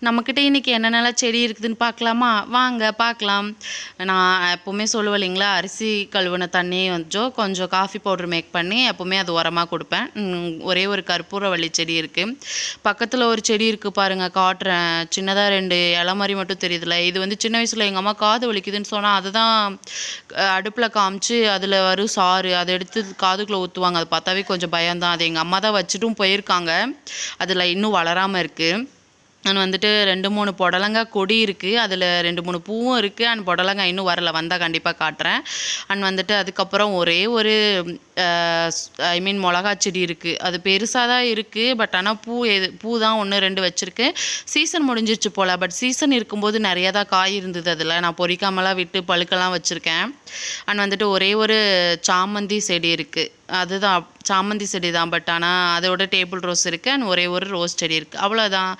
நம்மக்கிட்ட இன்றைக்கி என்னென்னலாம் செடி இருக்குதுன்னு பார்க்கலாமா? வாங்க பார்க்கலாம். நான் எப்போவுமே சொல்லுவேன் இல்லைங்களா, அரிசி கழுவுன தண்ணி கொஞ்சம் காஃபி பவுடர் மேக் பண்ணி எப்போவுமே அது உரமா குடுப்பேன். ஒரே ஒரு கற்பூரவள்ளி செடி இருக்குது. பக்கத்தில் ஒரு செடி இருக்குது பாருங்கள், காட்டுறேன். சின்னதா 2 இலை மாரி மட்டும் தெரியுதுல்ல, இது வந்து சின்ன வயசில் எங்கள் அம்மா காது வலிக்குதுன்னு சொன்னா, அதுதான் அடுப்பில் காமிச்சு அதில் வரும் சாறு அதை எடுத்து காதுக்குள்ளே ஊற்றுவாங்க. அது பார்த்தாவே கொஞ்சம் பயம்தான். அது எங்கள் அம்மா தான் வச்சுட்டும் போயிருக்காங்க. அதில் இன்னும் வளராமல் இருக்குது. நான் வந்துட்டு 2, 3 புடலங்கா கொடி இருக்குது. அதில் 2, 3 பூவும் இருக்குது. அண்ட் புடலங்கா இன்னும் வரல. வந்தால் கண்டிப்பாக காட்டுறேன். அண்ட் வந்துட்டு அதுக்கப்புறம் ஒரே ஒரு ஐ மீன் மிளகா செடி இருக்குது. அது பெருசாக தான் இருக்குது. பட் ஆனால் பூ தான் 1, 2 வச்சுருக்கு. சீசன் முடிஞ்சிருச்சு போல். பட் சீசன் இருக்கும்போது நிறையா தான் காய் இருந்தது. அதில் நான் பொறிக்காமலாம் விட்டு பழுக்கெல்லாம் வச்சுருக்கேன். அண்ட் வந்துட்டு ஒரே ஒரு சாமந்தி செடி இருக்குது. அதுதான் சாமந்தி செடி தான். பட் ஆனால் அதோட டேபிள் ரோஸ் இருக்குது. அண்ட் ஒரே ஒரு ரோஸ் செடி இருக்குது. அவ்வளோதான்.